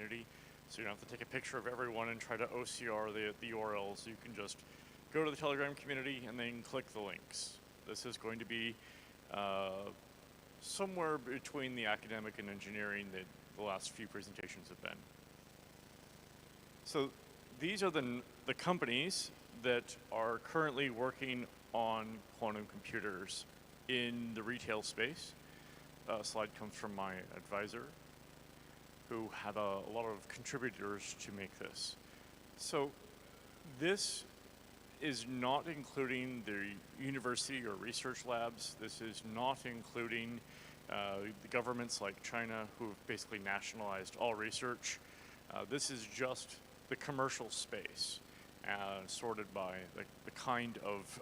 community. So you don't have to take a picture of everyone and try to OCR the URLs. You can just go to the Telegram community and then click the links. This is going to be somewhere between the academic and engineering that the last few presentations have been. So these are the companies that are currently working on quantum computers in the retail space. Slide comes from my advisor, who had a lot of contributors to make this. So this is not including the university or research labs. This is not including the governments like China, who have basically nationalized all research. This is just the commercial space, sorted by the kind of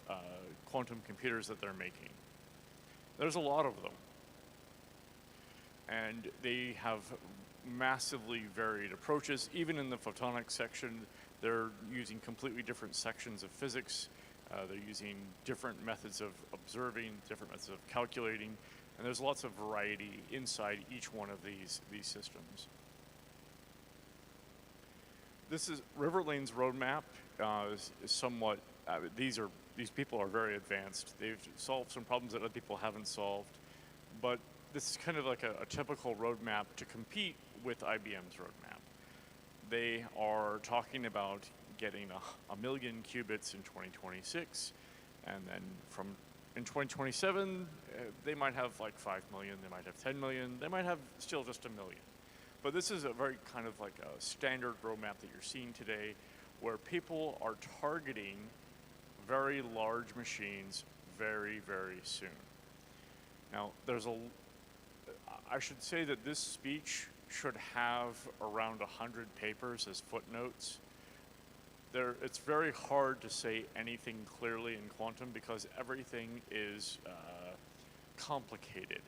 quantum computers that they're making. There's a lot of them. And they have massively varied approaches. Even in the photonics section, they're using completely different sections of physics. They're using different methods of observing, different methods of calculating, and there's lots of variety inside each one of these systems. This is Riverlane's roadmap. Is somewhat, these people are very advanced. They've solved some problems that other people haven't solved, but this is kind of like a typical roadmap to compete with IBM's roadmap. They are talking about getting a million qubits in 2026, and then in 2027, they might have like 5 million, they might have 10 million, they might have still just a million. But this is a very kind of like a standard roadmap that you're seeing today, where people are targeting very large machines very, very soon. Now, I should say that this speech should have around 100 papers as footnotes. It's very hard to say anything clearly in quantum because everything is complicated,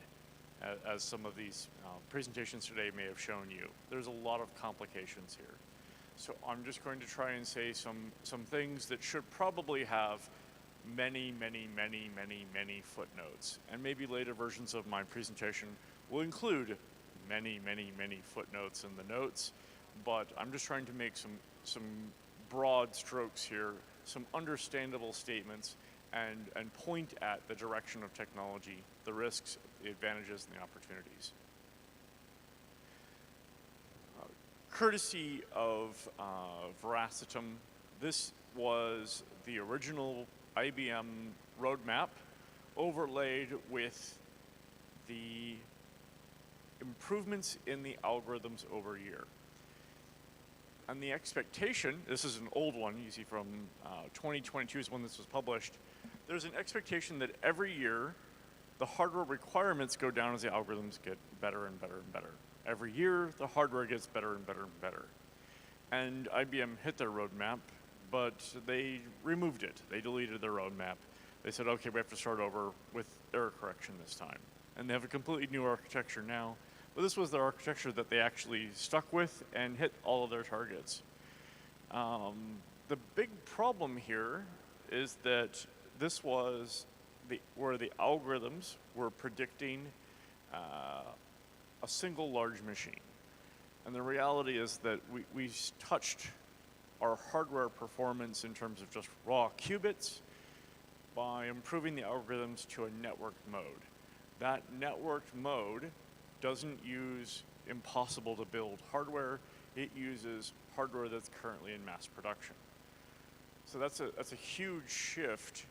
as some of these presentations today may have shown you. There's a lot of complications here. So I'm just going to try and say some things that should probably have many, many, many, many, many footnotes. And maybe later versions of my presentation will include many, many, many footnotes in the notes, but I'm just trying to make some broad strokes here, some understandable statements, and point at the direction of technology, the risks, the advantages, and the opportunities. Courtesy of Veracitum, this was the original IBM roadmap overlaid with the improvements in the algorithms over year. And the expectation, this is an old one, you see from 2022 is when this was published, there's an expectation that every year the hardware requirements go down as the algorithms get better and better and better. Every year the hardware gets better and better and better. And IBM hit their roadmap, but they removed it. They deleted their roadmap. They said, okay, we have to start over with error correction this time. And they have a completely new architecture now. But this was the architecture that they actually stuck with and hit all of their targets. The big problem here is that this was where the algorithms were predicting a single large machine. And the reality is that we touched our hardware performance in terms of just raw qubits by improving the algorithms to a networked mode. That networked mode doesn't use impossible to build hardware. It uses hardware that's currently in mass production. So that's a huge shift,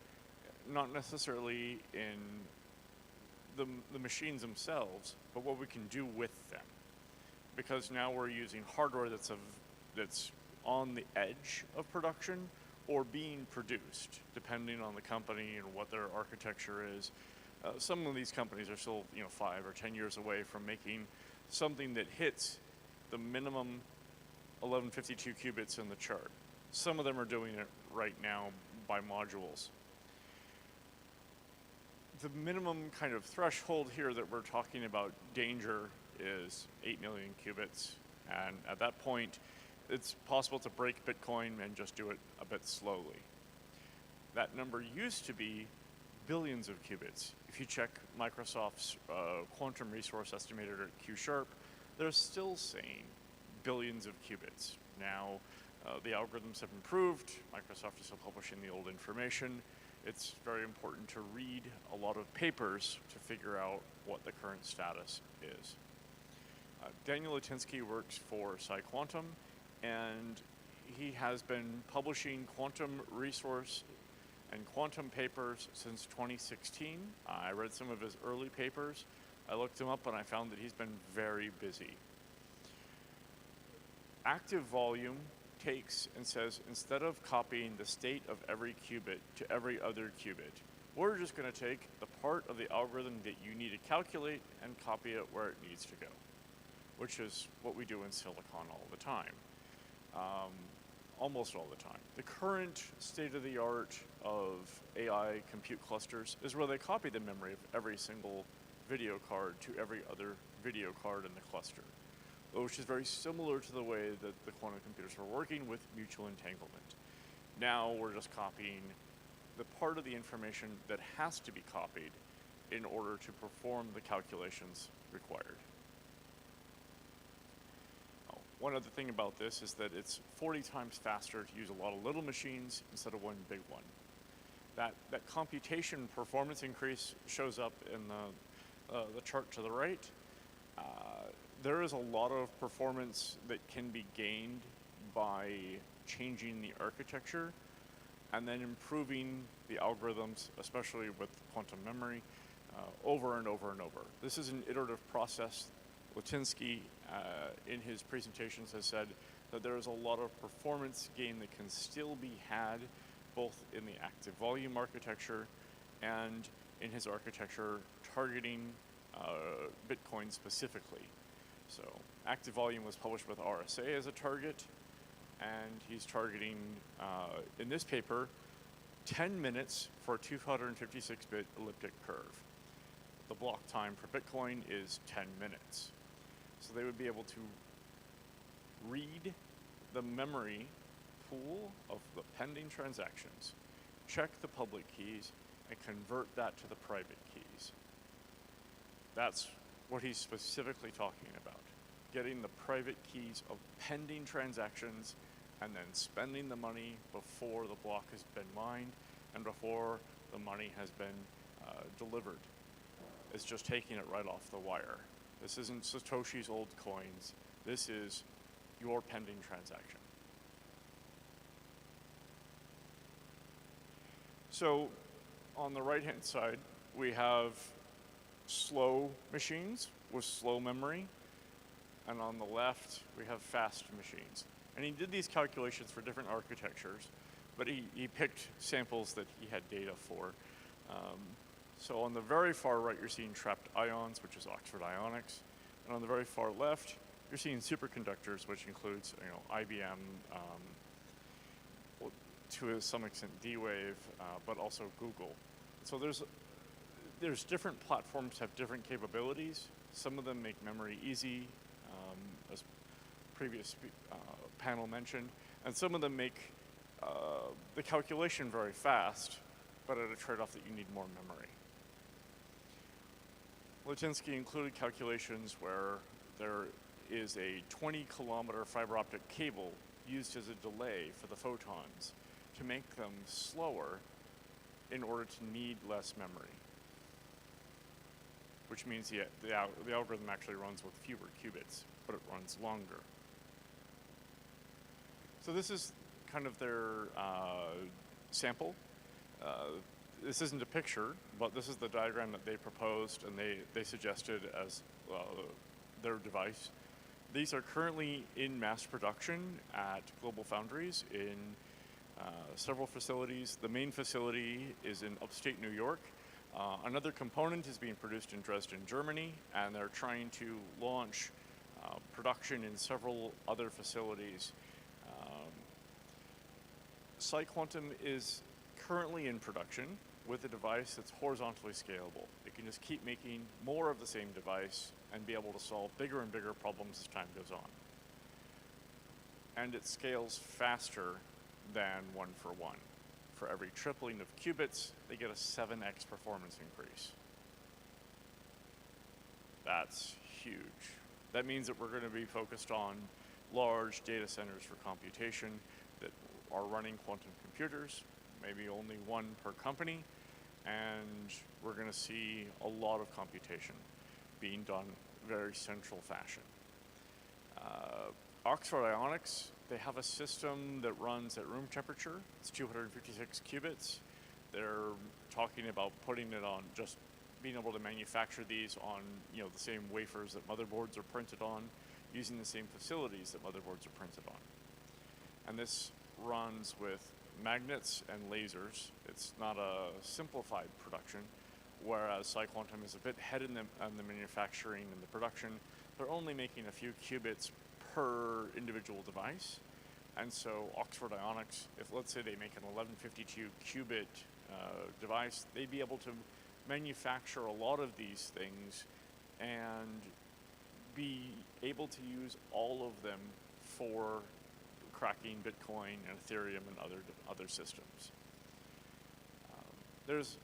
not necessarily in the machines themselves, but what we can do with them. Because now we're using hardware that's on the edge of production or being produced, depending on the company and what their architecture is. Some of these companies are still 5 or 10 years away from making something that hits the minimum 1152 qubits in the chart. Some of them are doing it right now by modules. The minimum kind of threshold here that we're talking about danger is 8 million qubits. And at that point, it's possible to break Bitcoin and just do it a bit slowly. That number used to be billions of qubits. If you check Microsoft's quantum resource estimator at Q#, they're still saying billions of qubits. Now, the algorithms have improved. Microsoft is still publishing the old information. It's very important to read a lot of papers to figure out what the current status is. Daniel Litinsky works for PsiQuantum, and he has been publishing quantum resource and quantum papers since 2016. I read some of his early papers. I looked him up and I found that he's been very busy. Active volume takes and says, instead of copying the state of every qubit to every other qubit, we're just going to take the part of the algorithm that you need to calculate and copy it where it needs to go, which is what we do in silicon all the time. Almost all the time. The current state-of-the-art of AI compute clusters is where they copy the memory of every single video card to every other video card in the cluster, which is very similar to the way that the quantum computers were working with mutual entanglement. Now we're just copying the part of the information that has to be copied in order to perform the calculations required. One other thing about this is that it's 40 times faster to use a lot of little machines instead of one big one. That computation performance increase shows up in the chart to the right. There is a lot of performance that can be gained by changing the architecture and then improving the algorithms, especially with quantum memory, over and over and over. This is an iterative process. Litinsky, in his presentations, has said that there is a lot of performance gain that can still be had both in the active volume architecture and in his architecture targeting Bitcoin specifically. So active volume was published with RSA as a target, and he's targeting, in this paper, 10 minutes for a 256-bit elliptic curve. The block time for Bitcoin is 10 minutes. So they would be able to read the memory pool of the pending transactions, check the public keys, and convert that to the private keys. That's what he's specifically talking about, getting the private keys of pending transactions and then spending the money before the block has been mined and before the money has been delivered. It's just taking it right off the wire. This isn't Satoshi's old coins. This is your pending transaction. So on the right-hand side, we have slow machines with slow memory. And on the left, we have fast machines. And he did these calculations for different architectures, but he picked samples that he had data for. So on the very far right, you're seeing trapped ions, which is Oxford Ionics. And on the very far left, you're seeing superconductors, which includes IBM, to some extent D-Wave, but also Google. So there's different platforms have different capabilities. Some of them make memory easy, as previous panel mentioned, and some of them make the calculation very fast, but at a trade-off that you need more memory. Litinsky included calculations where there is a 20-kilometer fiber optic cable used as a delay for the photons to make them slower in order to need less memory, which means the algorithm actually runs with fewer qubits, but it runs longer. So this is kind of their sample. This isn't a picture, but this is the diagram that they proposed and they suggested as their device. These are currently in mass production at Global Foundries in several facilities. The main facility is in upstate New York. Another component is being produced in Dresden, Germany, and they're trying to launch production in several other facilities. PsiQuantum is currently in production with a device that's horizontally scalable. It can just keep making more of the same device and be able to solve bigger and bigger problems as time goes on. And it scales faster than 1-for-1. For every tripling of qubits, they get a 7x performance increase. That's huge. That means that we're going to be focused on large data centers for computation that are running quantum computers, maybe only one per company, and we're going to see a lot of computation being done in very central fashion. Oxford Ionics, they have a system that runs at room temperature. It's 256 qubits. They're talking about putting it on, just being able to manufacture these on, the same wafers that motherboards are printed on, using the same facilities that motherboards are printed on. And this runs with magnets and lasers. It's not a simplified production, whereas PsiQuantum is a bit ahead in the manufacturing and the production. They're only making a few qubits per individual device. And so Oxford Ionics, if let's say they make an 1152 qubit device, they'd be able to manufacture a lot of these things and be able to use all of them for cracking Bitcoin and Ethereum and other systems. There's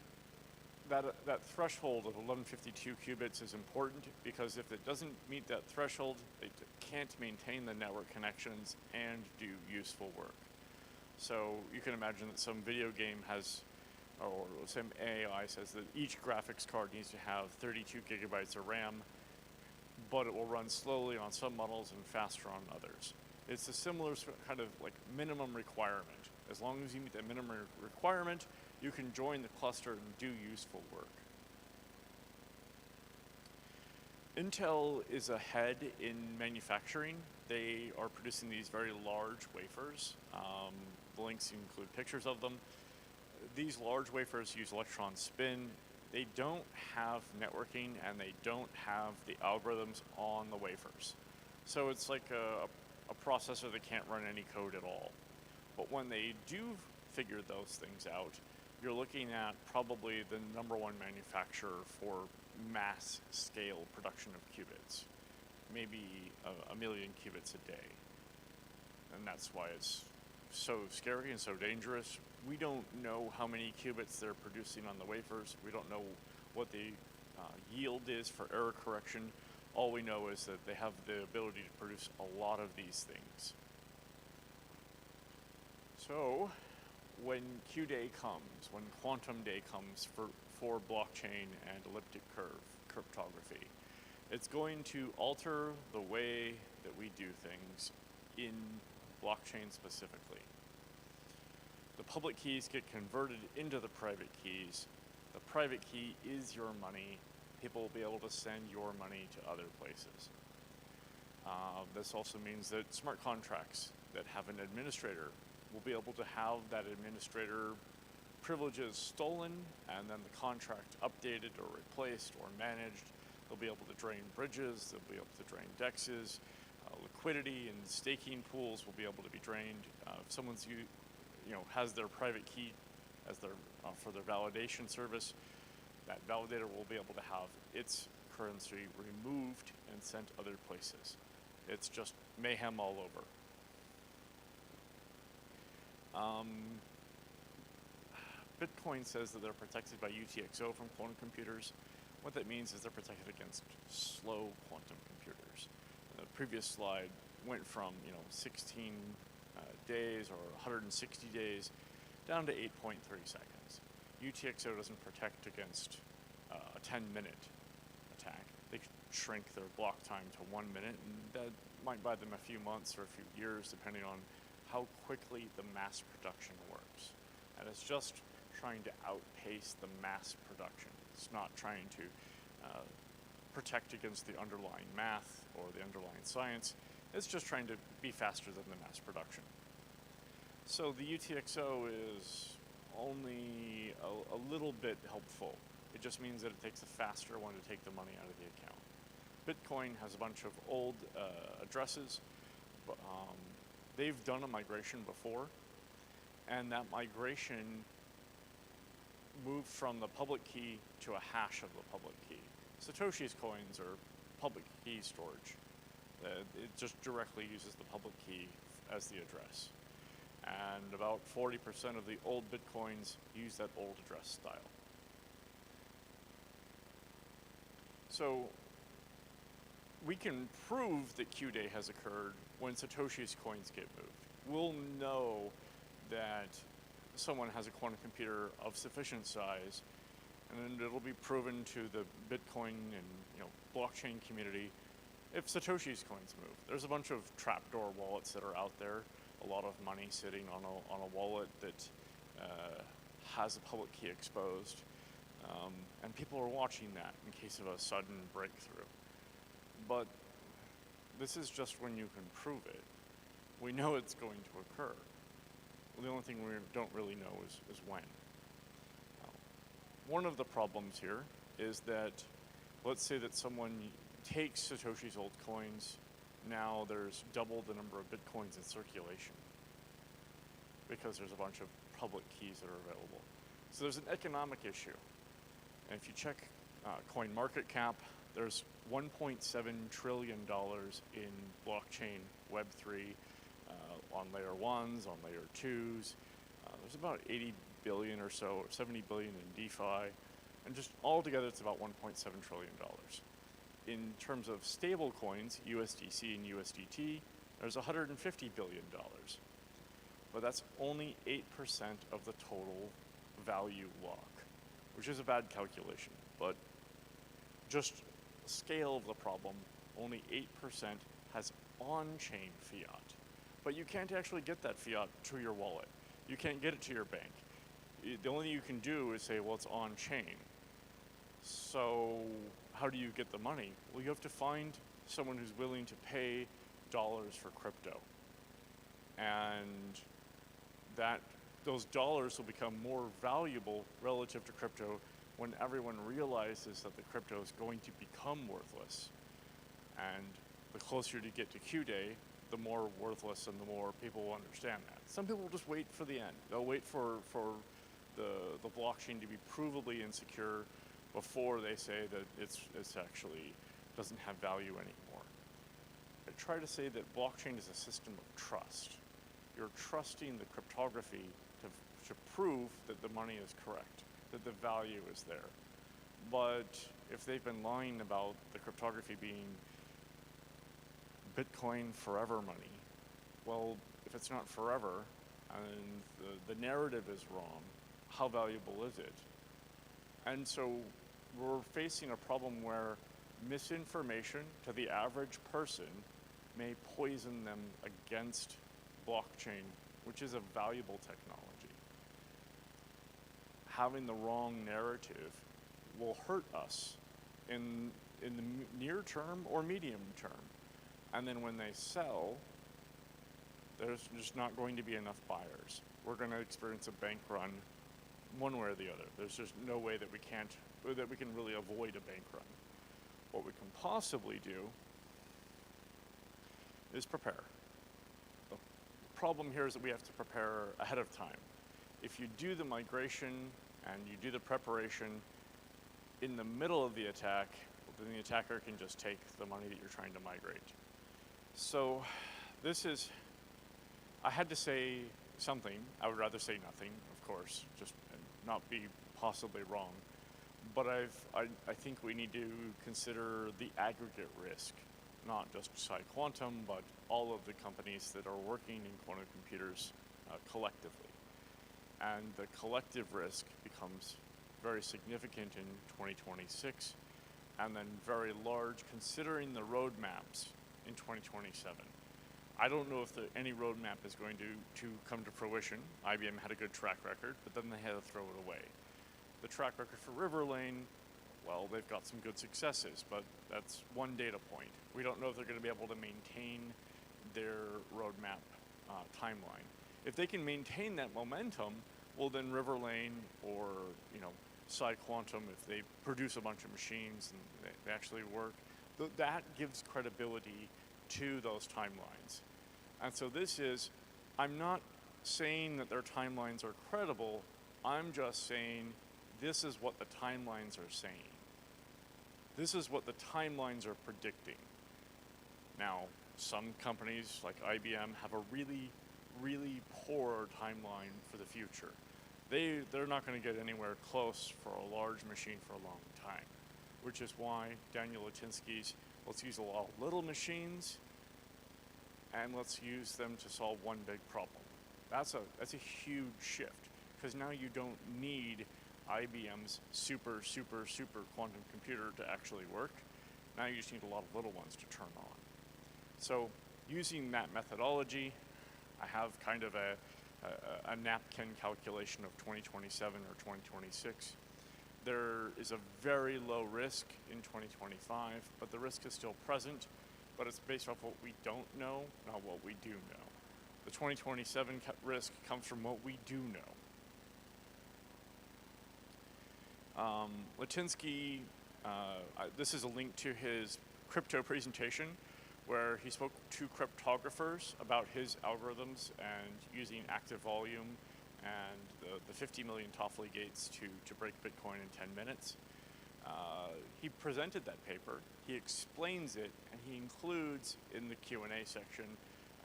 that threshold of 1152 qubits is important, because if it doesn't meet that threshold, it can't maintain the network connections and do useful work. So you can imagine that some video game has, or some AI says that each graphics card needs to have 32 gigabytes of RAM, but it will run slowly on some models and faster on others. It's a similar kind of like minimum requirement. As long as you meet that minimum requirement, you can join the cluster and do useful work. Intel is ahead in manufacturing. They are producing these very large wafers. The links include pictures of them. These large wafers use electron spin. They don't have networking, and they don't have the algorithms on the wafers. So it's like a processor that can't run any code at all. But when they do figure those things out, you're looking at probably the #1 manufacturer for mass scale production of qubits, maybe a million qubits a day. And that's why it's so scary and so dangerous. We don't know how many qubits they're producing on the wafers. We don't know what the yield is for error correction. All we know is that they have the ability to produce a lot of these things. So when Q-Day comes, when quantum day comes for blockchain and elliptic curve cryptography, it's going to alter the way that we do things in blockchain specifically. The public keys get converted into the private keys. The private key is your money. People will be able to send your money to other places. This also means that smart contracts that have an administrator will be able to have that administrator privileges stolen, and then the contract updated or replaced or managed. They'll be able to drain bridges, they'll be able to drain dexes, liquidity and staking pools will be able to be drained. If someone's has their private key as their for their validation service, that validator will be able to have its currency removed and sent other places. It's just mayhem all over. Bitcoin says that they're protected by UTXO from quantum computers. What that means is they're protected against slow quantum computers. The previous slide went from 16 days or 160 days down to 8.3 seconds. UTXO doesn't protect against a 10-minute attack. They could shrink their block time to 1 minute, and that might buy them a few months or a few years, depending on how quickly the mass production works. And it's just trying to outpace the mass production. It's not trying to protect against the underlying math or the underlying science. It's just trying to be faster than the mass production. So the UTXO is only a little bit helpful. It just means that it takes a faster one to take the money out of the account. Bitcoin has a bunch of old addresses. They've done a migration before, and that migration moved from the public key to a hash of the public key. Satoshi's coins are public key storage. It just directly uses the public key as the address. And about 40% of the old Bitcoins use that old address style. So we can prove that Q-Day has occurred when Satoshi's coins get moved. We'll know that someone has a quantum computer of sufficient size, and it'll be proven to the Bitcoin and blockchain community if Satoshi's coins move. There's a bunch of trapdoor wallets that are out there, a lot of money sitting on a wallet that has a public key exposed, and people are watching that in case of a sudden breakthrough. But this is just when you can prove it. We know it's going to occur. The only thing we don't really know is when. One of the problems here is that, let's say that someone takes Satoshi's old coins, now there's double the number of Bitcoins in circulation because there's a bunch of public keys that are available. So there's an economic issue. And if you check coin market cap, there's $1.7 trillion in blockchain Web3 on layer 1s, on layer 2s. There's about 80 billion or so, or 70 billion in DeFi, and just altogether it's about $1.7 trillion. In terms of stable coins, USDC and USDT, there's $150 billion. But that's only 8% of the total value lock, which is a bad calculation, but just the scale of the problem, only 8% has on-chain fiat. But you can't actually get that fiat to your wallet. You can't get it to your bank. The only thing you can do is say, well, it's on-chain. So how do you get the money? Well, you have to find someone who's willing to pay dollars for crypto. And those dollars will become more valuable relative to crypto when everyone realizes that the crypto is going to become worthless. And the closer you get to Q-Day, the more worthless and the more people will understand that. Some people will just wait for the end. They'll wait for the blockchain to be provably insecure before they say that it's actually doesn't have value anymore. I try to say that blockchain is a system of trust. You're trusting the cryptography to prove that the money is correct, that the value is there. But if they've been lying about the cryptography being Bitcoin forever money, well, if it's not forever and the narrative is wrong, how valuable is it? And so we're facing a problem where misinformation to the average person may poison them against blockchain, which is a valuable technology. Having the wrong narrative will hurt us in the near term or medium term. And then when they sell, there's just not going to be enough buyers. We're going to experience a bank run one way or the other. There's just no way that we can really avoid a bank run. What we can possibly do is prepare. The problem here is that we have to prepare ahead of time. If you do the migration and you do the preparation in the middle of the attack, then the attacker can just take the money that you're trying to migrate. So I had to say something. I would rather say nothing, of course, just not be possibly wrong. But I think we need to consider the aggregate risk, not just PsiQuantum, but all of the companies that are working in quantum computers collectively. And the collective risk becomes very significant in 2026, and then very large considering the roadmaps in 2027. I don't know if any roadmap is going to come to fruition. IBM had a good track record, but then they had to throw it away. The track record for Riverlane, well, they've got some good successes, but that's one data point. We don't know if they're going to be able to maintain their roadmap timeline. If they can maintain that momentum, well, then Riverlane or PsiQuantum, if they produce a bunch of machines and they actually work, that gives credibility to those timelines. And so I'm not saying that their timelines are credible, I'm just saying this is what the timelines are saying. This is what the timelines are predicting. Now, some companies like IBM have a really, really poor timeline for the future. They're not going to get anywhere close for a large machine for a long time, which is why Daniel Litinsky's Let's use a lot of little machines, and let's use them to solve one big problem. That's a huge shift, because now you don't need IBM's super quantum computer to actually work. Now you just need a lot of little ones to turn on. So using that methodology, I have kind of a napkin calculation of 2027 or 2026. There is a very low risk in 2025, but the risk is still present, but it's based off what we don't know, not what we do know. The 2027 risk comes from what we do know. Latinsky, this is a link to his crypto presentation where he spoke to cryptographers about his algorithms and using active volume and the 50 million Toffoli gates to break Bitcoin in 10 minutes. He presented that paper, he explains it, and he includes in the Q&A section,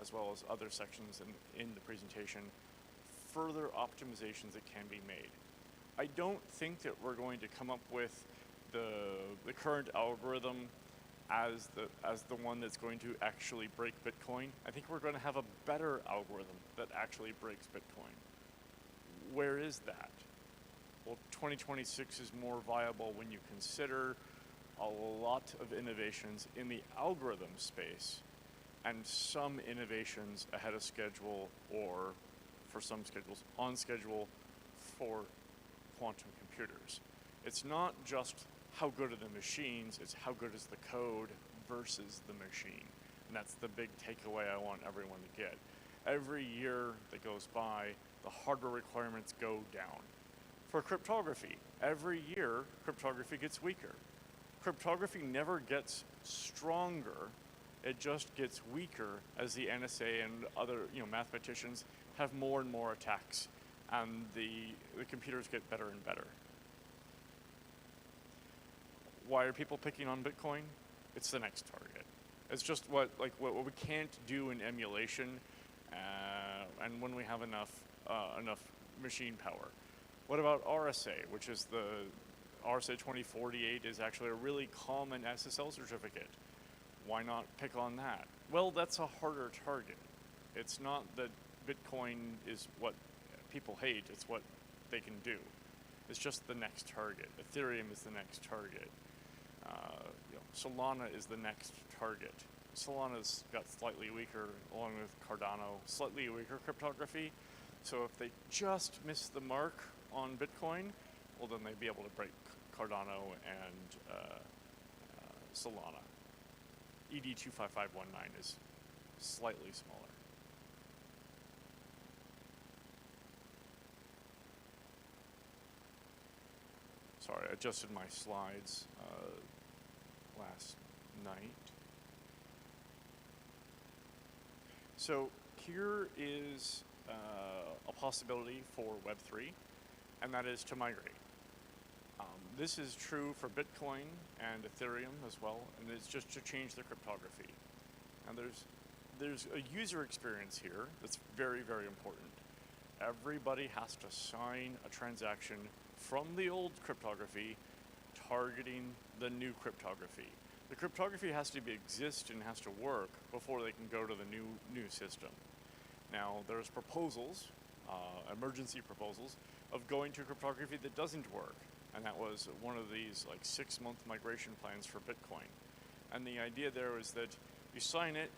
as well as other sections in the presentation, further optimizations that can be made. I don't think that we're going to come up with the current algorithm as the one that's going to actually break Bitcoin. I think we're going to have a better algorithm that actually breaks Bitcoin. Where is that? Well, 2026 is more viable when you consider a lot of innovations in the algorithm space and some innovations ahead of schedule, or for some schedules on schedule for quantum computers. It's not just how good are the machines, it's how good is the code versus the machine. And that's the big takeaway I want everyone to get. Every year that goes by, the hardware requirements go down. For cryptography, every year, cryptography gets weaker. Cryptography never gets stronger, it just gets weaker as the NSA and other mathematicians have more and more attacks, and the computers get better and better. Why are people picking on Bitcoin? It's the next target. It's just what we can't do in emulation, and when we have enough machine power. What about RSA, which is the RSA 2048 is actually a really common SSL certificate. Why not pick on that? Well, that's a harder target. It's not that Bitcoin is what people hate, it's what they can do. It's just the next target. Ethereum is the next target. Solana is the next target. Solana's got slightly weaker, along with Cardano, slightly weaker cryptography. So if they just miss the mark on Bitcoin, well, then they'd be able to break Cardano and Solana. ED25519 is slightly smaller. Sorry, I adjusted my slides last night. So here is a possibility for Web3, and that is to migrate. This is true for Bitcoin and Ethereum as well, and it's just to change the cryptography. And there's a user experience here that's very, very important. Everybody has to sign a transaction from the old cryptography targeting the new cryptography. The cryptography has to exist and has to work before they can go to the new system. Now, there's proposals, emergency proposals, of going to cryptography that doesn't work. And that was one of these 6-month migration plans for Bitcoin. And the idea there is that you sign it,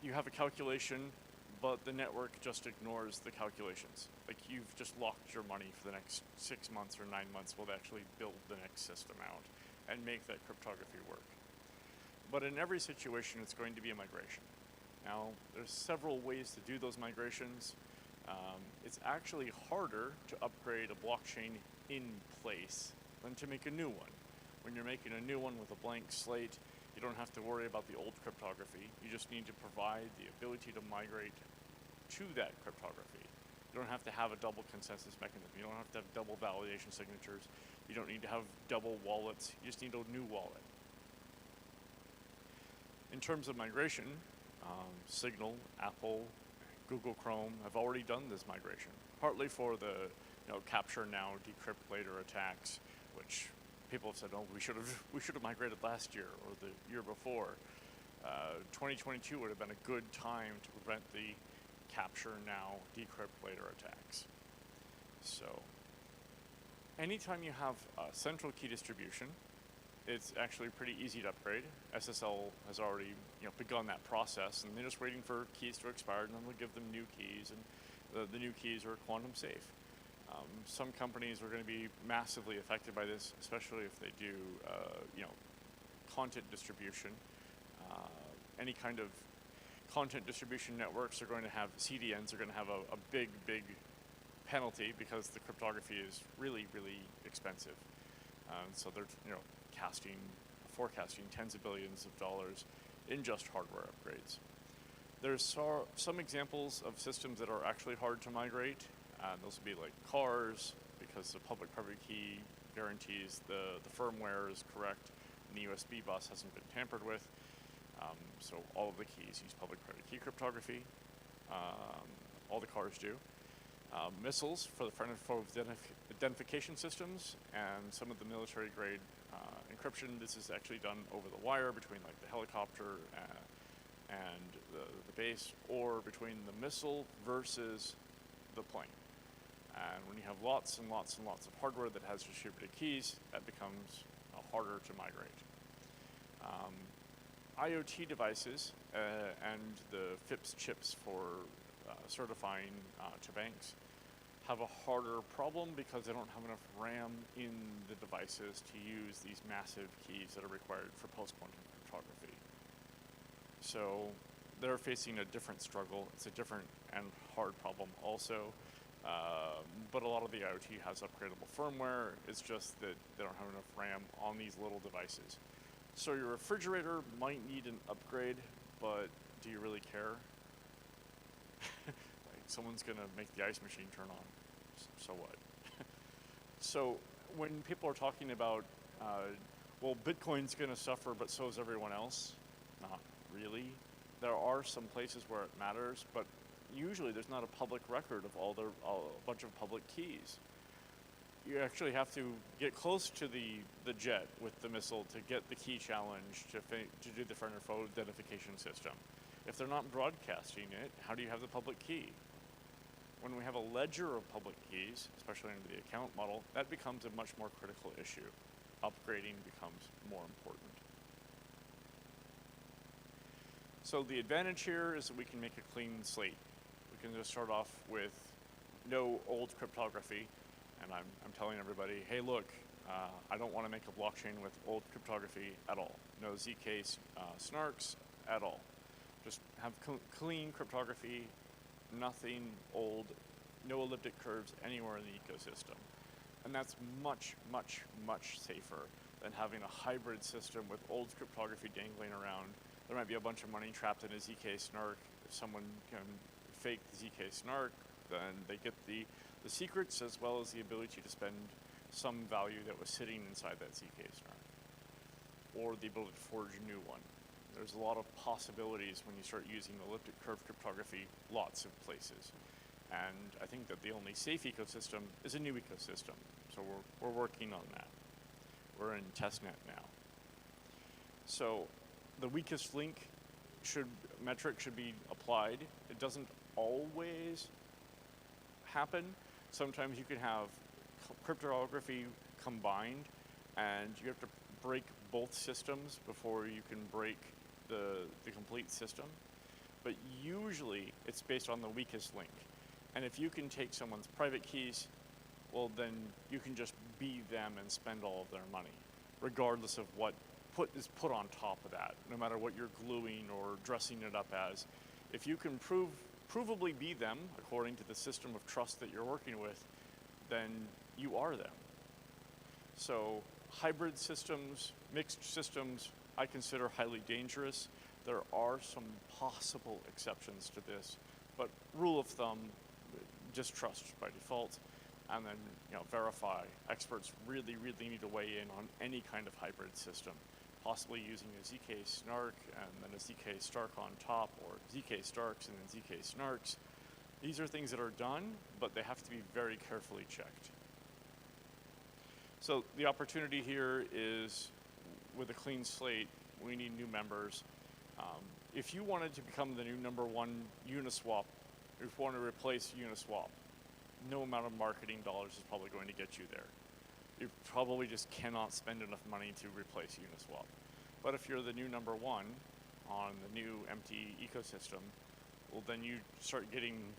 you have a calculation, but the network just ignores the calculations. Like, you've just locked your money for the next 6 months or 9 months while they actually build the next system out and make that cryptography work. But in every situation, it's going to be a migration. Now, there's several ways to do those migrations. It's actually harder to upgrade a blockchain in place than to make a new one. When you're making a new one with a blank slate, you don't have to worry about the old cryptography. You just need to provide the ability to migrate to that cryptography. You don't have to have a double consensus mechanism. You don't have to have double validation signatures. You don't need to have double wallets. You just need a new wallet. In terms of migration, Signal, Apple, Google Chrome have already done this migration, partly for the capture now, decrypt later attacks, which people have said, oh, we should have migrated last year or the year before. 2022 would have been a good time to prevent the capture now, decrypt later attacks. So anytime you have a central key distribution, it's actually pretty easy to upgrade. SSL has already begun that process, and they're just waiting for keys to expire, and then they'll give them new keys, and the new keys are quantum safe. Some companies are going to be massively affected by this, especially if they do content distribution. Any kind of content distribution networks are going to have, CDNs are going to have a big penalty because the cryptography is really, really expensive. So they're forecasting tens of billions of dollars in just hardware upgrades. There's some examples of systems that are actually hard to migrate. Those would be like cars, because the public-private key guarantees the firmware is correct and the USB bus hasn't been tampered with. So all of the keys use public-private key cryptography. All the cars do. Missiles for the friend and foe identification systems, and some of the military-grade encryption. This is actually done over the wire between like the helicopter and the base, or between the missile versus the plane. And when you have lots and lots and lots of hardware that has distributed keys, that becomes harder to migrate. IoT devices and the FIPS chips for certifying to banks have a harder problem because they don't have enough RAM in the devices to use these massive keys that are required for post-quantum cryptography. So they're facing a different struggle. It's a different and hard problem also. But a lot of the IoT has upgradable firmware. It's just that they don't have enough RAM on these little devices. So your refrigerator might need an upgrade, but do you really care? Like someone's gonna make the ice machine turn on, so what? So when people are talking about, well, Bitcoin's gonna suffer, but so is everyone else, not really. There are some places where it matters, but usually there's not a public record of a bunch of public keys. You actually have to get close to the jet with the missile to get the key challenge to do the friend or foe identification system. If they're not broadcasting it, how do you have the public key? When we have a ledger of public keys, especially under the account model, that becomes a much more critical issue. Upgrading becomes more important. So the advantage here is that we can make a clean slate. We can just start off with no old cryptography. And I'm telling everybody, hey, look, I don't want to make a blockchain with old cryptography at all. No ZK snarks at all. Just have clean cryptography, nothing old, no elliptic curves anywhere in the ecosystem. And that's much, much, much safer than having a hybrid system with old cryptography dangling around. There might be a bunch of money trapped in a ZK snark. If someone can fake the ZK snark, then they get the secrets as well as the ability to spend some value that was sitting inside that ZK snark, or the ability to forge a new one. There's a lot of possibilities when you start using elliptic curve cryptography, lots of places. And I think that the only safe ecosystem is a new ecosystem. So we're working on that. We're in testnet now. So the weakest link metric should be applied. It doesn't always happen. Sometimes you can have cryptography combined, and you have to break both systems before you can break the complete system. But usually it's based on the weakest link. And if you can take someone's private keys, well, then you can just be them and spend all of their money, regardless of what is put on top of that, no matter what you're gluing or dressing it up as. If you can provably be them according to the system of trust that you're working with, then you are them. So hybrid systems, mixed systems, I consider highly dangerous. There are some possible exceptions to this, but rule of thumb, just trust by default, and then verify. Experts really, really need to weigh in on any kind of hybrid system, possibly using a ZK snark and then a ZK stark on top, or ZK starks and then ZK snarks. These are things that are done, but they have to be very carefully checked. So the opportunity here is, with a clean slate, we need new members. If you wanted to become the new #1 Uniswap, if you want to replace Uniswap, no amount of marketing dollars is probably going to get you there. You probably just cannot spend enough money to replace Uniswap. But if you're the new #1 on the new empty ecosystem, well, then you start getting,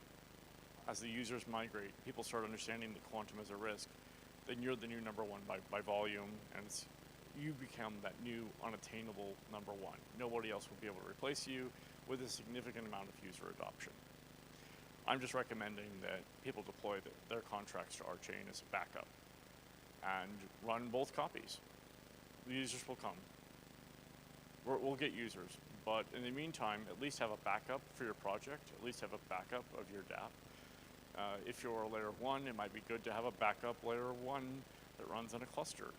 as the users migrate, people start understanding the quantum as a risk, then you're the new #1 by volume, and you become that new unattainable #1. Nobody else will be able to replace you with a significant amount of user adoption. I'm just recommending that people deploy their contracts to our chain as a backup and run both copies. The users will come. We'll get users, but in the meantime, at least have a backup for your project, at least have a backup of your dApp. If you're a layer 1, it might be good to have a backup layer 1 that runs on a cluster.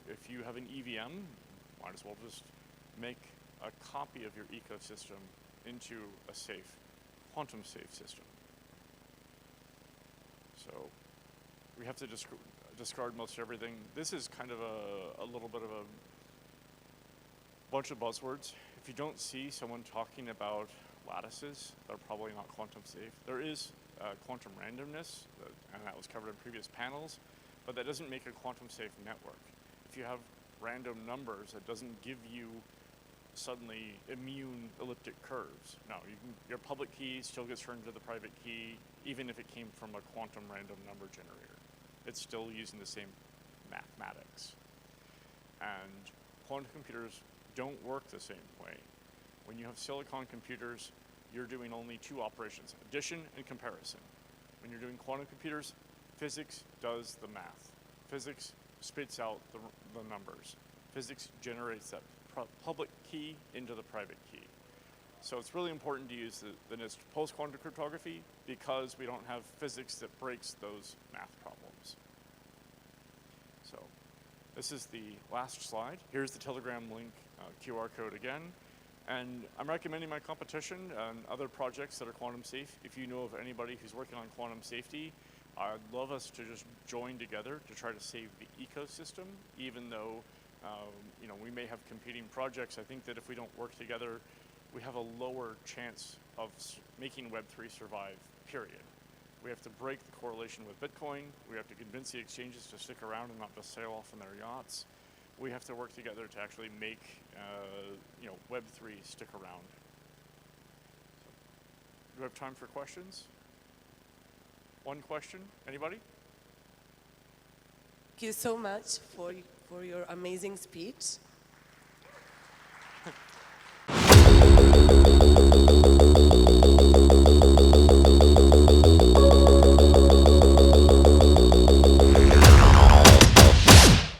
If you have an EVM, might as well just make a copy of your ecosystem into a safe, quantum safe system. So we have to discard most everything. This is kind of a little bit of a bunch of buzzwords. If you don't see someone talking about lattices, they're probably not quantum safe. There is quantum randomness, and that was covered in previous panels, but that doesn't make a quantum safe network. If you have random numbers, that doesn't give you suddenly immune elliptic curves. No, your public key still gets turned to the private key, even if it came from a quantum random number generator. It's still using the same mathematics. And quantum computers don't work the same way. When you have silicon computers, you're doing only 2 operations, addition and comparison. When you're doing quantum computers, physics does the math. Physics spits out the numbers. Physics generates that public key into the private key. So it's really important to use the NIST post-quantum cryptography because we don't have physics that breaks those math problems. So this is the last slide. Here's the Telegram link QR code again. And I'm recommending my competition and other projects that are quantum safe. If you know of anybody who's working on quantum safety, I'd love us to just join together to try to save the ecosystem, even though we may have competing projects. I think that if we don't work together, we have a lower chance of making Web3 survive, period. We have to break the correlation with Bitcoin. We have to convince the exchanges to stick around and not just sail off on their yachts. We have to work together to actually make Web3 stick around. Do we have time for questions? One question, anybody? Thank you so much for your amazing speech.